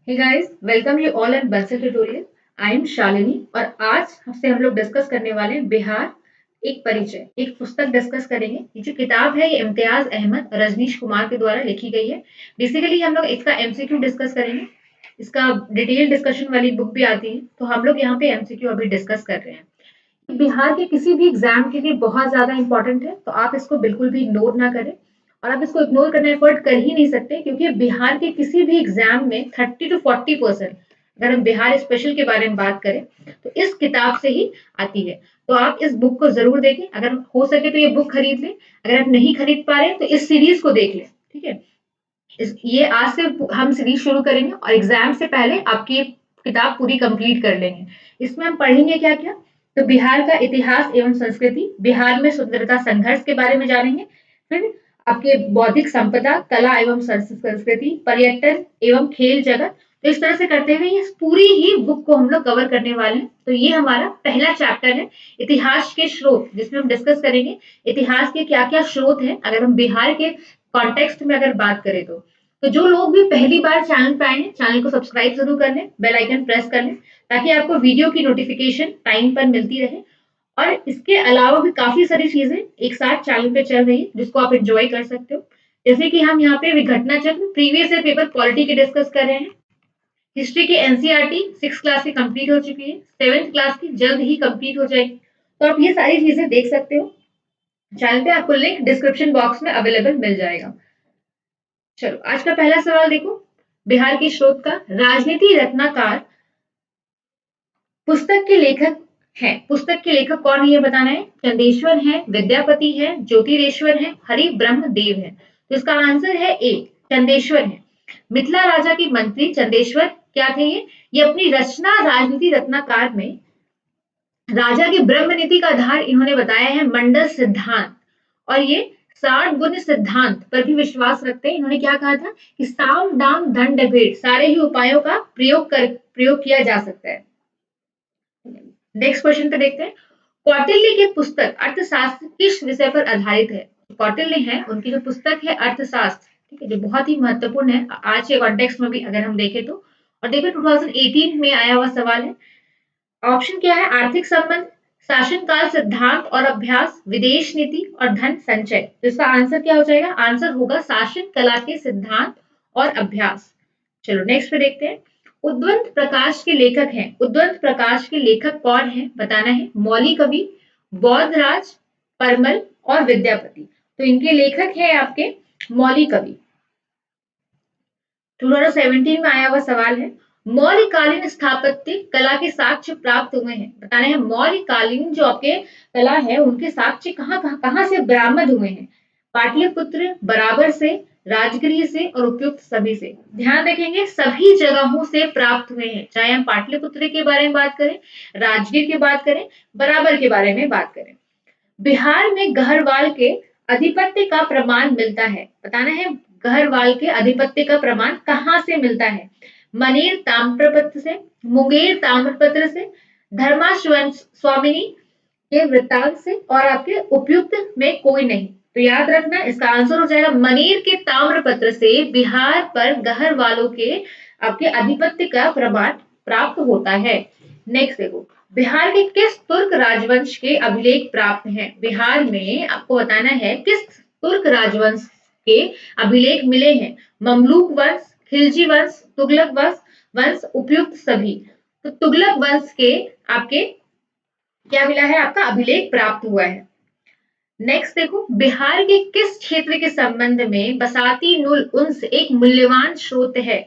Hey guys, welcome you all and Bansal tutorial. I am Shalini और आज से हम लोग डिस्कस करने वाले हैं बिहार एक परिचय, एक पुस्तक डिस्कस करेंगे। ये जो किताब है ये इम्तियाज अहमद रजनीश कुमार के द्वारा लिखी गई है। बेसिकली हम लोग इसका एमसीक्यू डिस्कस करेंगे। इसका डिटेल डिस्कशन वाली बुक भी आती है, तो हम लोग यहाँ पे एमसीक्यू अभी डिस्कस कर रहे हैं। बिहार के किसी भी एग्जाम के लिए बहुत ज्यादा इंपॉर्टेंट है, तो आप इसको बिल्कुल भी इग्नोर ना करें। और आप इसको इग्नोर करना एफर्ट कर ही नहीं सकते, क्योंकि बिहार के किसी भी एग्जाम में 30 to 40% अगर हम बिहार स्पेशल के बारे में बात करें तो इस किताब से ही आती है। तो आप इस बुक को जरूर देखें, अगर हो सके तो ये बुक खरीद लें। अगर आप नहीं खरीद पा रहे तो इस सीरीज को देख लें। ठीक है, ये आज से हम सीरीज शुरू करेंगे और एग्जाम से पहले आपकी किताब पूरी कंप्लीट कर लेंगे। इसमें हम पढ़ेंगे क्या क्या, तो बिहार का इतिहास एवं संस्कृति, बिहार में स्वतंत्रता संघर्ष के बारे में जानेंगे। फिर आपके बौद्धिक संपदा, कला एवं संस्कृति, पर्यटन एवं खेल जगत। तो इस तरह से करते हुए ये पूरी ही बुक को हम लोग कवर करने वाले हैं। तो ये हमारा पहला चैप्टर है, इतिहास के स्रोत, जिसमें हम डिस्कस करेंगे इतिहास के क्या क्या स्रोत हैं अगर हम बिहार के कॉन्टेक्स्ट में अगर बात करें तो जो लोग भी पहली बार चैनल पे आए हैं, चैनल को सब्सक्राइब जरूर कर लें, बेल आइकन प्रेस कर लें, ताकि आपको वीडियो की नोटिफिकेशन टाइम पर मिलती रहे। और इसके अलावा भी काफी सारी चीजें एक साथ चैनल पे चल रही है, जिसको आप एंजॉय कर सकते हो। जैसे कि हम यहाँ पे विघटना चक्र, प्रीवियस ईयर पेपर पॉलिटी के डिस्कस कर रहे हैं। हिस्ट्री की एनसीईआरटी 6th क्लास की कंप्लीट हो चुकी है, 7th क्लास की जल्द ही कंप्लीट हो जाएगी। तो आप ये सारी चीजें देख सकते हो। चैनल पे आपको लिंक डिस्क्रिप्शन बॉक्स में अवेलेबल मिल जाएगा। चलो आज का पहला सवाल देखो, बिहार के स्रोत का। राजनीति रत्नाकर पुस्तक के लेखक हैं। पुस्तक के लेखक कौन है ये बताना है। चंदेश्वर है, विद्यापति है, ज्योतिरेश्वर है, हरि ब्रह्म देव है। तो इसका आंसर है ए, चंदेश्वर है। मिथिला राजा के मंत्री चंदेश्वर क्या थे ये अपनी रचना राजनीति रत्नाकर में राजा की ब्रह्म नीति का आधार इन्होंने बताया है मंडल सिद्धांत। और ये 60 गुण सिद्धांत पर भी विश्वास रखते हैं। इन्होंने क्या कहा था कि साम दाम दंड भेद सारे ही उपायों का प्रयोग किया जा सकता है। नेक्स्ट क्वेश्चन पे देखते हैं, कौटिल्य की पुस्तक अर्थशास्त्र किस विषय पर आधारित है। कौटिल्य है, उनकी जो पुस्तक है अर्थशास्त्र, ठीक है, जो बहुत ही महत्वपूर्ण है आज के कॉन्टेक्स्ट में भी अगर हम देखें तो। और देखो 2018 में आया हुआ सवाल है। ऑप्शन क्या है, आर्थिक संबंध, शासनकाल सिद्धांत और अभ्यास, विदेश नीति और धन संचय। तो इसका आंसर क्या हो जाएगा, आंसर होगा शासन कला के सिद्धांत और अभ्यास। चलो नेक्स्ट पे देखते हैं, उद्वंत प्रकाश के लेखक हैं। उद्वंत प्रकाश के लेखक कौन है बताना है। मौली कवि, बौद्धराज, परमल और विद्यापति। तो इनके लेखक हैं आपके मौली कवि। 2017 में आया हुआ सवाल है, मौर्यकालीन स्थापत्य कला के साक्ष्य प्राप्त हुए हैं। बताना है मौर्यकालीन जो आपके कला है उनके साक्ष्य कहाँ से बरामद हुए हैं। पाटलिपुत्र, बराबर से, राजगृह से और उपयुक्त सभी से। ध्यान रखेंगे सभी जगहों से प्राप्त हुए हैं, चाहे हम पाटलिपुत्र के बारे में बात करें, राजगीर की बात करें, बराबर के बारे में बात करें। बिहार में गहरवाल के अधिपत्य का प्रमाण मिलता है। बताना है गहरवाल के अधिपत्य का प्रमाण कहाँ से मिलता है। मनेर ताम्रपत्र से, मुंगेर ताम्रपत्र से, धर्माश्वन स्वामिनी के वृत्तांत से और आपके उपयुक्त में कोई नहीं। तो याद रखना इसका आंसर हो जाएगा मनेर के ताम्रपत्र से बिहार पर गहरवालों के आपके अधिपत्य का प्रमाण प्राप्त होता है। नेक्स्ट देखो, बिहार के किस तुर्क राजवंश के अभिलेख प्राप्त हैं। बिहार में आपको बताना है किस तुर्क राजवंश के अभिलेख मिले हैं। ममलूक वंश, खिलजी वंश, तुगलक वंश, उपयुक्त सभी। तो तुगलक वंश के आपके क्या मिला है, आपका अभिलेख प्राप्त हुआ है। नेक्स्ट देखो, बिहार के किस क्षेत्र के संबंध में बसाती नूल उन्स एक मूल्यवान स्रोत है।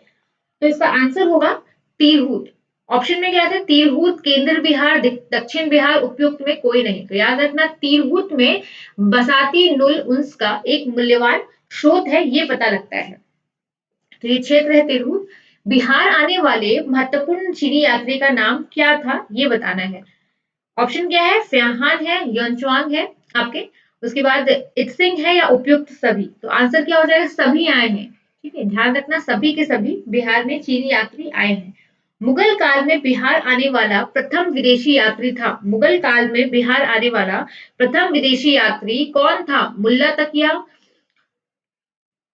तो इसका आंसर होगा तिरहुत। ऑप्शन में क्या था, तिरहुत, केंद्र बिहार, दक्षिण बिहार, उपयुक्त में कोई नहीं। तो याद रखना तिरहुत में बसाती नूल उन्स का एक मूल्यवान स्रोत है, ये पता लगता है। तो ये क्षेत्र है तिरहुत। बिहार आने वाले महत्वपूर्ण चीनी यात्री का नाम क्या था ये बताना है। ऑप्शन क्या है, फ्याहान है, योनच्वांग है आपके, उसके बाद इत्सिंग है या उपयुक्त सभी। तो आंसर क्या हो जाएगा, सभी आए हैं। ठीक है, ध्यान रखना सभी के सभी बिहार में चीनी यात्री आए हैं। मुगल काल में बिहार आने वाला प्रथम विदेशी यात्री था। मुगल काल में बिहार आने वाला प्रथम विदेशी यात्री कौन था। मुल्ला तकिया,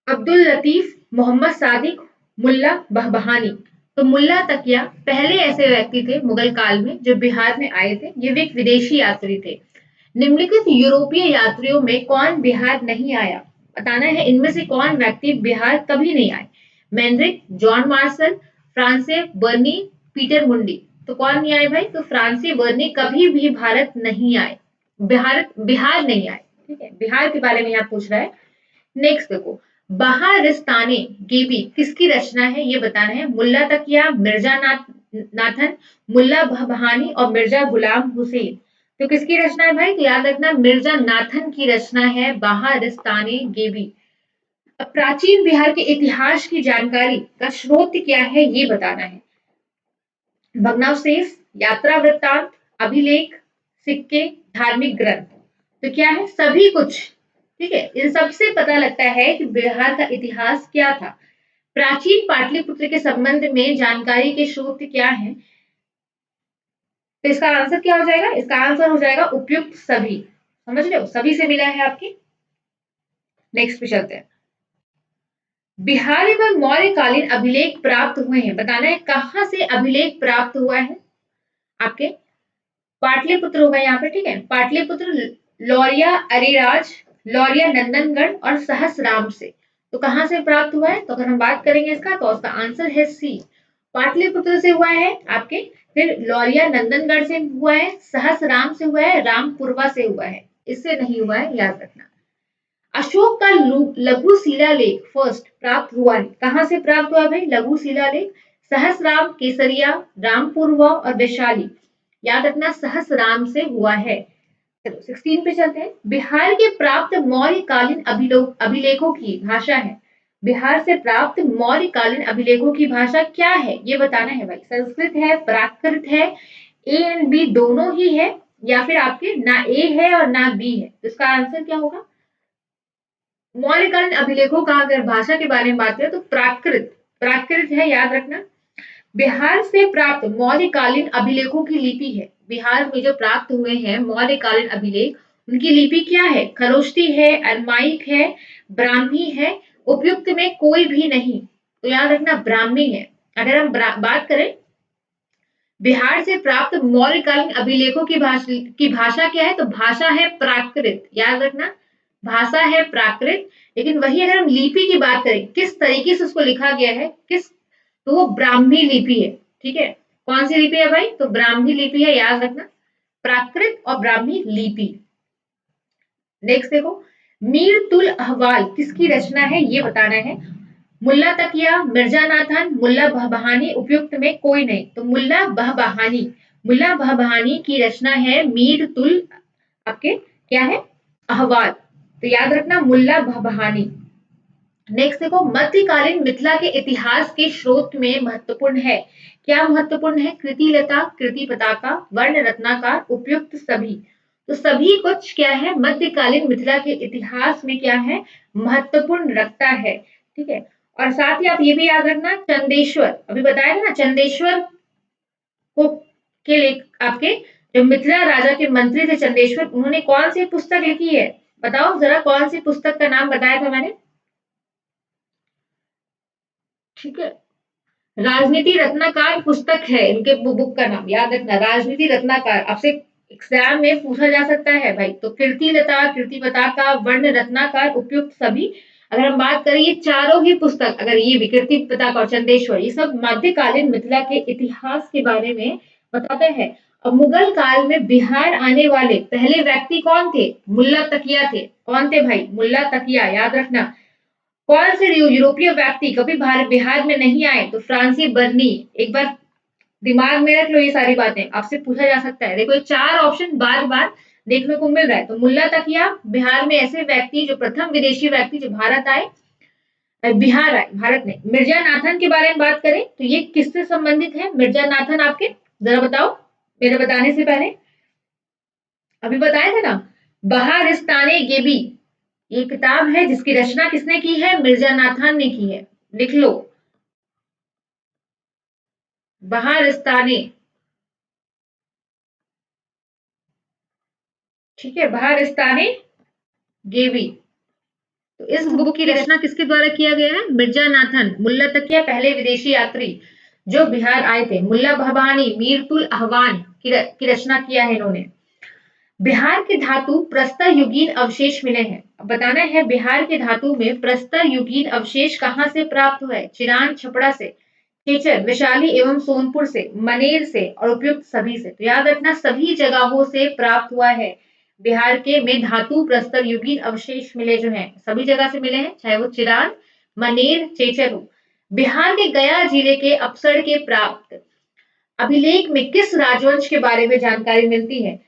अब्दुल लतीफ, मोहम्मद सादिक, मुल्ला बहबहानी। तो मुल्ला तकिया पहले ऐसे व्यक्ति थे मुगल काल में जो बिहार में आए थे। ये भी एक विदेशी यात्री थे। निम्नलिखित यूरोपीय यात्रियों में कौन बिहार नहीं आया? बताना है इनमें से कौन व्यक्ति बिहार कभी नहीं आए? मैंड्रिक, जॉन मार्शल, फ्रांसे बर्नी, पीटर मुंडी। तो कौन नहीं आए भाई? तो फ्रांसी बर्नी कभी भी भारत नहीं आए, बिहार बिहार नहीं आए। ठीक है, बिहार के बारे में यहाँ पूछ रहा है। नेक्स्ट देखो, बहारिस्ताने गेबी किसकी रचना है ये बताना है। मुल्ला तकिया, मिर्जा नाथन, मुल्ला बहानी और मिर्जा गुलाम हुसैन। तो किसकी रचना है भाई? तो याद रखना मिर्जा नाथन की रचना है बहारिस्ताने गेबी। अब प्राचीन बिहार के इतिहास की जानकारी का स्रोत क्या है ये बताना है। भग्नावशेष, यात्रा वृत्तांत, अभिलेख, सिक्के, धार्मिक ग्रंथ। तो क्या है? सभी कुछ। ठीक है, इन सबसे पता लगता है कि बिहार का इतिहास क्या था। प्राचीन पाटलिपुत्र के संबंध में जानकारी के स्रोत क्या है? तो इसका आंसर क्या हो जाएगा? इसका आंसर हो जाएगा उपयुक्त सभी। समझ रहे हो, सभी से मिला है आपकी। नेक्स्ट पे चलते हैं। बिहार एवं मौर्यकालीन अभिलेख प्राप्त हुए हैं, बताना है कहां से अभिलेख प्राप्त हुआ है। आपके पाटलिपुत्र होगा यहाँ पे। ठीक है, पाटलिपुत्र, लौरिया अरेराज, लौरिया नंदनगढ़ और सहसराम से। तो कहां से प्राप्त हुआ है? तो अगर हम बात करेंगे इसका तो उसका आंसर है सी, पाटलिपुत्र से हुआ है आपके। फिर लौरिया नंदनगढ़ से हुआ है, सहसराम से हुआ है, रामपुरवा से हुआ है, इससे नहीं हुआ है, याद रखना। अशोक का लघु शिलालेख फर्स्ट प्राप्त हुआ है, कहां से प्राप्त हुआ भाई? लघु शिलालेख सहसराम, केसरिया, रामपुरवा और वैशाली। याद रखना सहसराम से हुआ है। चलो 16 पे चलते हैं। बिहार के प्राप्त मौर्यकालीन अभिलेखों की भाषा है। बिहार से प्राप्त मौर्यकालीन अभिलेखों की भाषा क्या है ये बताना है भाई। संस्कृत है, प्राकृत है, ए एंड बी दोनों ही है, या फिर आपके ना ए है और ना बी है। तो इसका आंसर क्या होगा? मौर्यकालीन अभिलेखों का अगर भाषा के बारे में बात करें तो प्राकृत, प्राकृत है, याद रखना। बिहार से प्राप्त मौर्यकालीन अभिलेखों की लिपि है। बिहार में जो प्राप्त हुए हैं मौर्यकालीन अभिलेख, उनकी लिपि क्या है? खरोष्टी है, अरमाइक है, ब्राह्मी है, उपयुक्त में कोई भी नहीं। तो याद रखना ब्राह्मी है। अगर हम बात करें बिहार से प्राप्त मौर्यकालीन अभिलेखों की भाषा क्या है? तो भाषा है प्राकृत, याद रखना भाषा है प्राकृत। लेकिन वही अगर हम लिपि की बात करें, किस तरीके से उसको लिखा गया है, किस, तो वो ब्राह्मी लिपि है। ठीक है, कौन सी लिपि है भाई? तो ब्राह्मी लिपि है, याद रखना प्राकृत और ब्राह्मी लिपि। नेक्स्ट देखो, मीर तुल अहवाल किसकी रचना है ये बताना है। मुल्ला तकिया, मिर्जा नाथन, मुल्ला बहबहानी, उपयुक्त में कोई नहीं। तो मुल्ला बहबहानी, मुल्ला बहबहानी की रचना है मीर तुल आपके क्या है? अहवाल। तो याद रखना मुल्ला बहबहानी। नेक्स्ट देखो, मध्यकालीन मिथिला के इतिहास के स्रोत में महत्वपूर्ण है। क्या महत्वपूर्ण है? कृतिलता, कृति पताका, वर्ण रत्नाकार, उपयुक्त सभी। तो सभी कुछ क्या है? मध्यकालीन मिथिला के इतिहास में क्या है? महत्वपूर्ण रखता है। ठीक है, और साथ ही आप ये भी याद रखना चंदेश्वर, अभी बताया था ना चंदेश्वर को के लिए आपके जो मिथिला राजा के मंत्री थे चंदेश्वर, उन्होंने कौन सी पुस्तक लिखी है? बताओ जरा, कौन सी पुस्तक का नाम बताया था मैंने? ठीक है, राजनीति रत्नाकार पुस्तक है इनके बुक का नाम, याद रखना राजनीति रत्नाकार। आपसे एग्जाम में पूछा जा सकता है भाई। तो कीर्तिलता, कीर्ति पताका, वर्ण रत्नाकार, उपयुक्त सभी। अगर हम बात करें ये चारों ही पुस्तक, अगर ये भी कीर्ति पताका और चंदेश्वर, ये सब मध्यकालीन मिथिला के इतिहास के बारे में बताते हैं। अब मुगल काल में बिहार आने वाले पहले व्यक्ति कौन थे? मुल्ला तकिया थे। कौन थे भाई? मुल्ला तकिया, याद रखना। कौन से यूरोपीय व्यक्ति कभी भारत बिहार में नहीं आए? तो फ्रांसी बर्नी। एक बार दिमाग में रख लो ये सारी बातें, आपसे पूछा जा सकता है। देखो ये चार ऑप्शन बार बार देखने को मिल रहा है। तो मुल्ला तकिया बिहार में ऐसे व्यक्ति जो प्रथम विदेशी व्यक्ति जो भारत आए, बिहार आए, भारत में। मिर्जा नाथन के बारे में बात करें तो ये किससे संबंधित है? मिर्जा नाथन आपके जरा बताओ मेरे बताने से पहले। अभी बताया था ना बहारिस्ताने गेबी, ये किताब है जिसकी रचना किसने की है? मिर्जा नाथन ने की है। लिख लो बहारिस्ताने। ठीक है, बहारिस्ताने गेबी। तो इस बुक की रचना किसके द्वारा किया गया है? मिर्जा नाथन। मुल्ला तकिया पहले विदेशी यात्री। जो बिहार आए थे। मुल्ला भवानी मीरतुल आहवान की रचना किया है इन्होंने। बिहार के धातु प्रस्तर युगीन अवशेष मिले हैं। अब बताना है बिहार के धातु में प्रस्तर युगीन अवशेष कहाँ से प्राप्त हुआ है? चिरान छपड़ा से, खेचर, वैशाली एवं सोनपुर से, मनेर से और उपयुक्त सभी से। तो याद रखना सभी जगहों से प्राप्त हुआ है। बिहार के में धातु प्रस्तर युगीन अवशेष मिले जो हैं सभी जगह से मिले हैं, चाहे वो चिरान, मनेर, चेचर हो। बिहार के गया जिले के अपसर के प्राप्त अभिलेख में किस राजवंश के बारे में जानकारी मिलती है?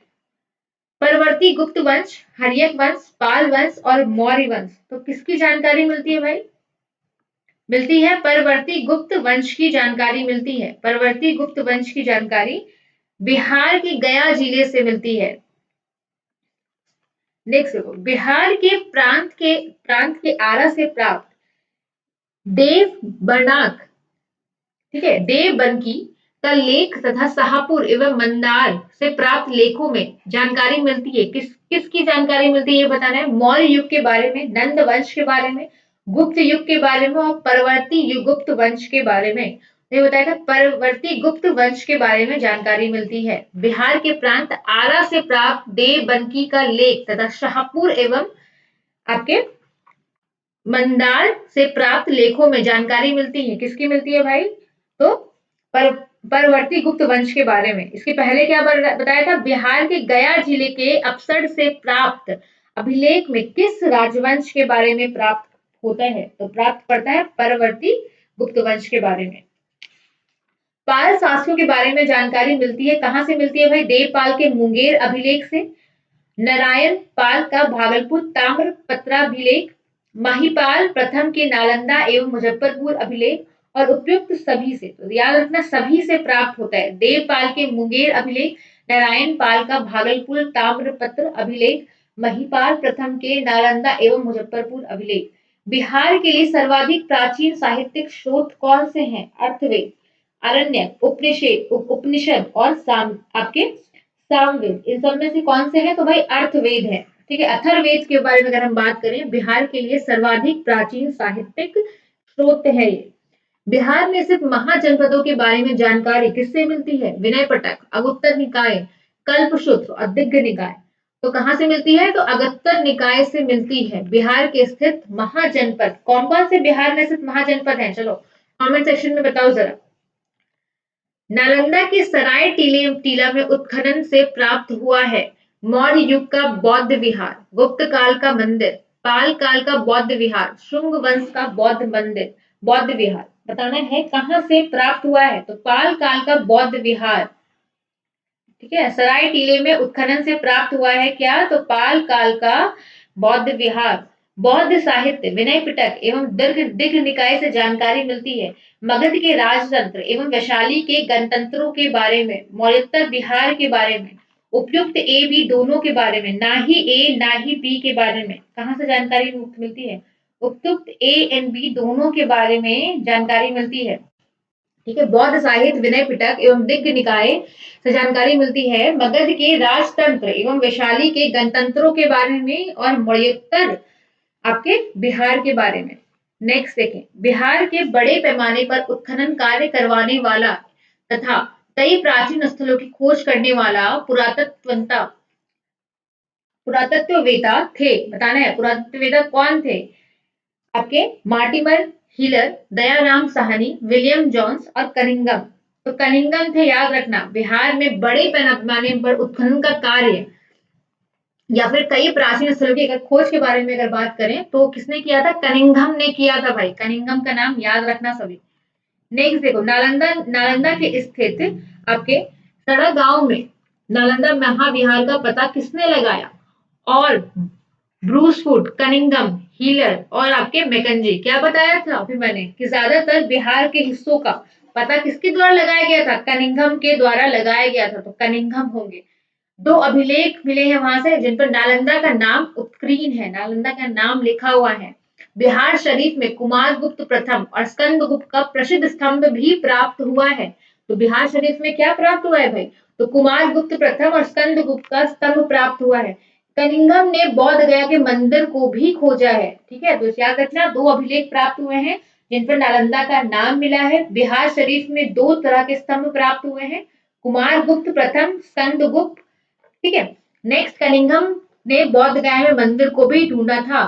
परवर्ती गुप्त वंश, हर्यक वंश, पाल वंश और मौर्य वंश। तो किसकी जानकारी मिलती है भाई? मिलती है परवर्ती गुप्त वंश की जानकारी मिलती है। परवर्ती गुप्त वंश की जानकारी बिहार के गया जिले से मिलती है। नेक्स्ट देखो, बिहार के प्रांत के आरा से प्राप्त देव बर्नाक, ठीक है, देव बनकी का लेख तथा शाहपुर एवं मंदार से प्राप्त लेखों में जानकारी मिलती है। किसकी जानकारी मिलती है ये बताना है। मौर्य युग के बारे में, नंद वंश के बारे में, गुप्त युग के बारे में और परवर्ती युग गुप्त वंश के बारे में। ये बताया था परवर्ती गुप्त वंश के बारे में जानकारी मिलती है। बिहार के प्रांत आरा से प्राप्त देव बनकी का लेख तथा शाहपुर एवं आपके मंदार से प्राप्त लेखों में जानकारी मिलती है। किसकी मिलती है भाई? तो परवर्ती गुप्त वंश के बारे में। इसके पहले क्या बताया था? बिहार के गया जिले के अपसर से प्राप्त अभिलेख में किस राजवंश के बारे में प्राप्त होता है? तो प्राप्त पड़ता है परवर्ती गुप्त वंश के बारे में। पाल शासकों के बारे में जानकारी मिलती है। कहां से मिलती है भाई? देवपाल के मुंगेर अभिलेख से, नारायण पाल का भागलपुर ताम्रपत्राभिलेख, महिपाल प्रथम के नालंदा एवं मुजफ्फरपुर अभिलेख और उपयुक्त सभी से। तो याद रखना सभी से प्राप्त होता है। देवपाल के मुंगेर अभिलेख, नारायण पाल का भागलपुर ताम्रपत्र अभिलेख, महिपाल प्रथम के नालंदा एवं मुजफ्फरपुर अभिलेख। बिहार के लिए सर्वाधिक प्राचीन साहित्यिक स्रोत कौन से हैं? अर्थवेद, अरण्यक, उपनिषद और आपके सामवेद। इन सब में से कौन से हैं? तो भाई अर्थवेद है। ठीक है, अथर्ववेद के बारे में अगर हम बात करें, बिहार के लिए सर्वाधिक प्राचीन साहित्यिक स्रोत है ये। बिहार में सिर्फ महाजनपदों के बारे में जानकारी किससे मिलती है? विनय पिटक, अगुत्तर निकाय, कल्पसूत्र और दिग्ग निकाय। तो कहां से मिलती है? तो अगुत्तर निकाय से मिलती है। बिहार के स्थित महाजनपद कौन कौन से बिहार में स्थित महाजनपद हैं? चलो कमेंट सेक्शन में बताओ जरा। नालंदा के सराय टीला में उत्खनन से प्राप्त हुआ है मौर्य युग का बौद्ध विहार, गुप्त काल का मंदिर, पाल काल का बौद्ध विहार, शुंग वंश का बौद्ध मंदिर, बौद्ध विहार। बताना है कहां से प्राप्त हुआ है? तो पाल काल का बौद्ध विहार। ठीक है, सराय टीले में उत्खनन से प्राप्त हुआ है क्या? तो पाल काल का बौद्ध विहार। बौद्ध साहित्य, विनय पिटक एवं दिग्ग निकाय से जानकारी मिलती है। मगध के राजतंत्र एवं वैशाली के गणतंत्रों के बारे में, मौर्योत्तर बिहार के बारे में, उपयुक्त ए बी दोनों के बारे में, ना ही ए ना ही बी के बारे में कहां से जानकारी मिलती है? उपयुक्त ए एंड बी दोनों के बारे में जानकारी मिलती है। ठीक है, बौद्ध साहित्य, विनय पिटक एवं दिग्ग निकाय से जानकारी मिलती है। मगध के राजतंत्र एवं वैशाली के गणतंत्रों के बारे में और मौर्योत्तर आपके बिहार के बारे में। नेक्स्ट देखें, बिहार के बड़े पैमाने पर उत्खनन कार्य करवाने वाला तथा कई प्राचीन स्थलों की खोज करने वाला पुरातत्ववेता थे। बताना है पुरातत्ववेता कौन थे? आपके Mortimer Wheeler, Dayaram Sahni, William Jones और कनिंगम। तो कनिंगम थे, याद रखना। बिहार में बड़े पैमाने पर उत्खनन का कार्य या फिर कई प्राचीन स्थलों की अगर खोज के बारे में अगर बात करें तो किसने किया था? कनिंघम ने किया था भाई। कनिंघम का नाम याद रखना सभी। नेक्स्ट देखो, नालंदा के स्थित आपके सड़ा गांव में नालंदा महाविहार का पता किसने लगाया? और ब्रूसफुट, कनिंघम, हीलर और आपके मैकेंजी। क्या बताया था अभी मैंने कि ज्यादातर बिहार के हिस्सों का पता किसके द्वारा लगाया गया था? कनिंघम के द्वारा लगाया गया था। तो कनिंघम होंगे। दो अभिलेख मिले हैं वहां से जिन पर नालंदा का नाम उत्कीर्ण है, नालंदा का नाम लिखा हुआ है। बिहार शरीफ में कुमार गुप्त प्रथम और स्कंद गुप्त का प्रसिद्ध स्तंभ भी प्राप्त हुआ है। तो बिहार शरीफ में क्या प्राप्त हुआ है भाई? तो कुमार गुप्त प्रथम और स्कंद गुप्त का स्तंभ प्राप्त हुआ है। कनिंघम ने बौद्ध गया के मंदिर को भी खोजा है। ठीक है, तो याद रखना दो अभिलेख प्राप्त हुए हैं, जिन पर नालंदा का नाम मिला है। बिहार शरीफ में 2 तरह के स्तंभ प्राप्त हुए हैं, कुमार गुप्त प्रथम, स्कंद गुप्त। ठीक है। नेक्स्ट, कनिंघम ने बौद्ध गया में मंदिर को भी ढूंढा था।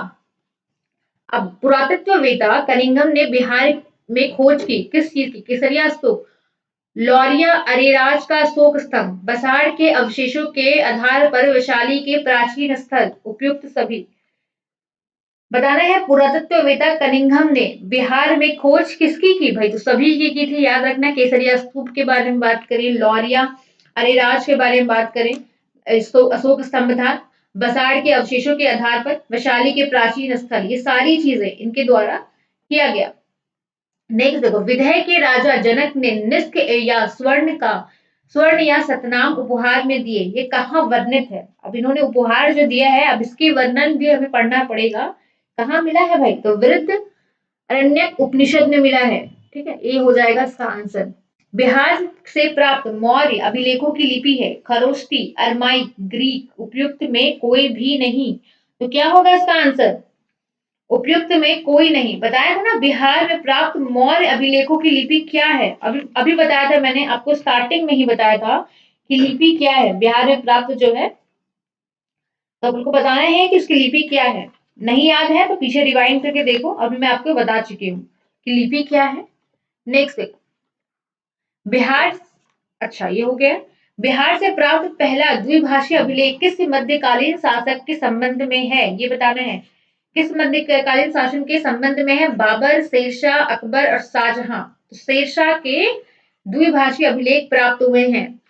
अब पुरातत्ववेत्ता कनिंघम ने बिहार में खोज की, किस चीज की? केसरिया स्तूप, लौरिया अरेराज का शोक स्तंभ, बसाड़ के अवशेषों के आधार पर वैशाली के प्राचीन स्थल, उपयुक्त सभी। बताना है पुरातत्ववेत्ता कनिंघम ने बिहार में खोज किसकी की? भाई तो सभी की थी, याद रखना। केसरिया स्तूप के बारे में बात करें, लौरिया अरेराज के बारे में बात करें, अशोक स्तंभ था, बसाड़ के अवशेषों के आधार पर वैशाली के प्राचीन स्थल, ये सारी चीजें इनके द्वारा किया गया। नेक्स्ट देखो, विदेह के राजा जनक ने निष्क या स्वर्ण या सतनाम उपहार में दिए, ये कहाँ वर्णित है? अब इन्होंने उपहार जो दिया है, अब इसकी वर्णन भी हमें पढ़ना पड़ेगा। कहाँ मिला है भाई? तो वृद्ध अरण्यक उपनिषद में मिला है। ठीक है, ये हो जाएगा इसका आंसर। बिहार से प्राप्त मौर्य अभिलेखों की लिपि है खरोष्टी, अरमाइक, ग्रीक, उपयुक्त में कोई भी नहीं। तो क्या होगा इसका आंसर? उपयुक्त में कोई नहीं। बताया था ना बिहार में प्राप्त मौर्य अभिलेखों की लिपि क्या है? अभी अभी बताया था मैंने आपको, स्टार्टिंग में ही बताया था कि लिपि क्या है बिहार में प्राप्त जो है। तो आपको बताना है कि उसकी लिपि क्या है। नहीं याद है तो पीछे रिवाइंड करके देखो, अभी मैं आपको बता चुकी हूँ कि लिपि क्या है। नेक्स्ट देखो, बिहार, अच्छा ये हो गया। बिहार से प्राप्त पहला द्विभाषी अभिलेख किस मध्यकालीन शासक के संबंध में है? ये बताना है किस मध्यकालीन शासन के संबंध में है? बाबर, शेरशाह, अकबर और शाहजहां। तो शेरशाह के द्विभाषी अभिलेख प्राप्त हुए हैं।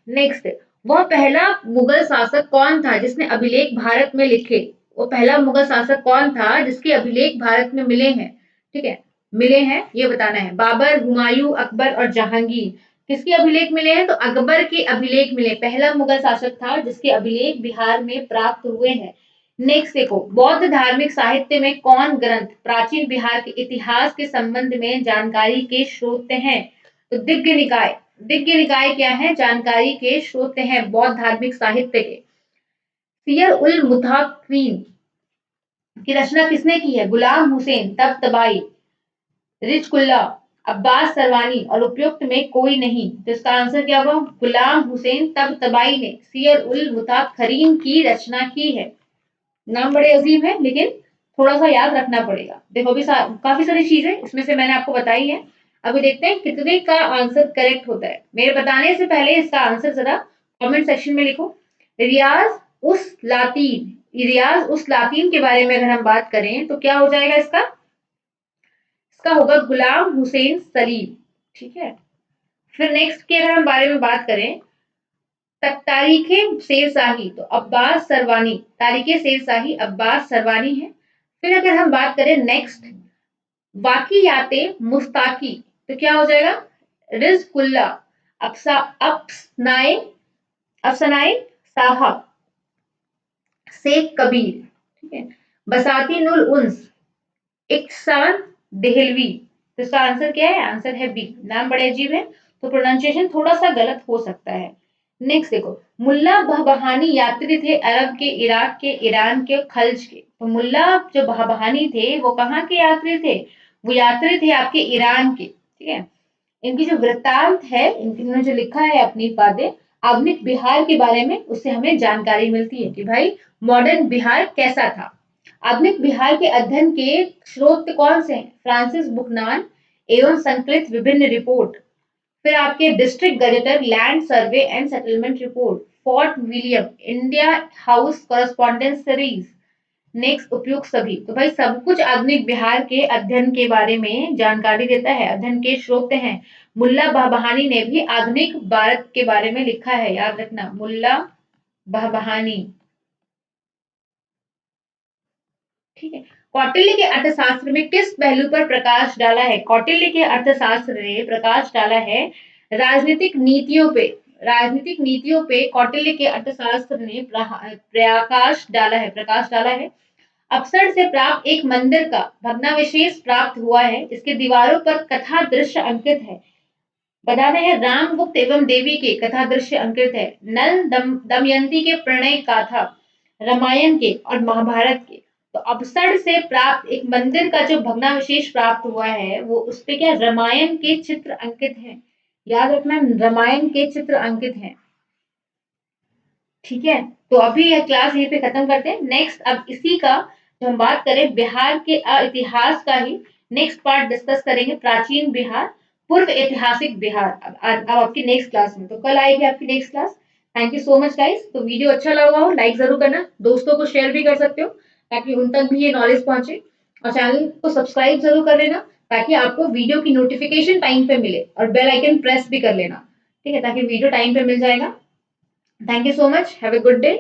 नेक्स्ट, वह पहला मुगल शासक कौन था जिसने अभिलेख भारत में लिखे? वो पहला मुगल शासक कौन था जिसके अभिलेख भारत में मिले हैं? ठीक है, मिले हैं, ये बताना है। बाबर, हुमायूं, अकबर और जहांगीर, किसके अभिलेख मिले हैं? तो अकबर के अभिलेख मिले। पहला मुगल शासक था जिसके अभिलेख बिहार में प्राप्त हुए हैं। नेक्स्ट देखो, बौद्ध धार्मिक साहित्य में कौन ग्रंथ प्राचीन बिहार के इतिहास के संबंध में जानकारी के स्रोत हैं? तो दिग्ग निकाय। दिग्ग निकाय क्या है? जानकारी के स्रोत हैं बौद्ध धार्मिक साहित्य के। सियर उल मुताकिन की रचना किसने की है? गुलाम हुसैन, तबतबाई, रिजकुल्ला, अब्बास सरवानी और उपयुक्त में कोई नहीं। तो इसका आंसर क्या होगा? गुलाम हुसैन तबतबाई ने सियर उल मुताखरीन की रचना की है। नाम बड़े अजीब है लेकिन थोड़ा सा याद रखना पड़ेगा। देखो अभी काफी सारी चीजें इसमें से मैंने आपको बताई है। अभी देखते हैं कितने का आंसर करेक्ट होता है। मेरे बताने से पहले इसका आंसर जरा कमेंट सेक्शन में लिखो। रियाज उस लातीन, रियाज उस लातीन के बारे में अगर हम बात करें तो क्या हो जाएगा इसका? इसका होगा गुलाम हुसैन सलीम। ठीक है, फिर नेक्स्ट के अगर हम बारे में बात करें, तारीखे शेरशाही, तो अब्बास सरवानी, तारीखे शेरशाही अब्बास सरवानी है। फिर अगर हम बात करें नेक्स्ट, वाकियाते मुस्ताकी, तो क्या हो जाएगा? रिजकुल्ला, अफसा अफसनाए अफसनाए साहा, शेख कबीर। ठीक है, बसाती नुल उन्स, इकसान देहलवी। तो इसका आंसर क्या है? आंसर है बी। नाम बड़े अजीब है तो प्रोनाउंसिएशन थोड़ा सा गलत हो सकता है। नेक्स्ट देखो, मुल्ला बहबहानी यात्री थे अरब के, इराक के, ईरान के, खल्ज के। तो मुल्ला जो बहबहानी थे वो कहाँ के यात्री थे? वो यात्री थे आपके ईरान के। ठीक है, इनकी जो वृत्तांत है, इन्होंने जो लिखा है अपनी बातें आधुनिक बिहार के बारे में, उससे हमें जानकारी मिलती है कि भाई मॉडर्न बिहार कैसा था। आधुनिक बिहार के अध्ययन के स्रोत कौन से हैं? फ्रांसिस बुकनान एवं संकलित विभिन्न रिपोर्ट। फिर आपके district gazetteer, land survey and settlement report, Fort William, India House correspondence series. Next, उपयुक्त सभी। तो भाई सब कुछ आधुनिक बिहार के अध्ययन के बारे में जानकारी देता है, अध्ययन के स्रोत हैं। मुल्ला बहबहानी ने भी आधुनिक भारत के बारे में लिखा है, याद रखना, मुल्ला बहबहानी। ठीक है, कौटिल्य के अर्थशास्त्र में किस पहलू पर प्रकाश डाला है? कौटिल्य के अर्थशास्त्र ने प्रकाश डाला है राजनीतिक नीतियों पे। राजनीतिक नीतियों पे कौटिल्य के अर्थशास्त्र ने प्रकाश डाला है। अप्सर से प्राप्त एक मंदिर का भग्नावशेष प्राप्त हुआ है, इसके दीवारों पर कथा दृश्य अंकित है। बताना है रामगुप्त एवं देवी के कथा दृश्य अंकित है। नल दमयंती के प्रणय गाथा, रामायण के और महाभारत के। तो अपसड़ से प्राप्त एक मंदिर का जो भग्नावशेष प्राप्त हुआ है वो उस पे क्या रामायण के चित्र अंकित हैं। याद रखना रामायण के चित्र अंकित हैं। ठीक है, तो अभी यह क्लास यहीं पे खत्म करते हैं। नेक्स्ट अब इसी का जो हम बात करें बिहार के इतिहास का ही नेक्स्ट पार्ट डिस्कस करेंगे, प्राचीन बिहार पूर्व ऐतिहासिक बिहार। अब आपकी नेक्स्ट क्लास में, तो कल आएगी आपकी next class. Thank you so much guys. तो वीडियो अच्छा लगा हो लाइक जरूर करना, दोस्तों को शेयर भी कर सकते हो ताकि उन तक भी ये नॉलेज पहुंचे, और चैनल को सब्सक्राइब जरूर कर लेना ताकि आपको वीडियो की नोटिफिकेशन टाइम पे मिले, और बेल आइकन प्रेस भी कर लेना, ठीक है, ताकि वीडियो टाइम पे मिल जाएगा। Thank you so much. Have a good day.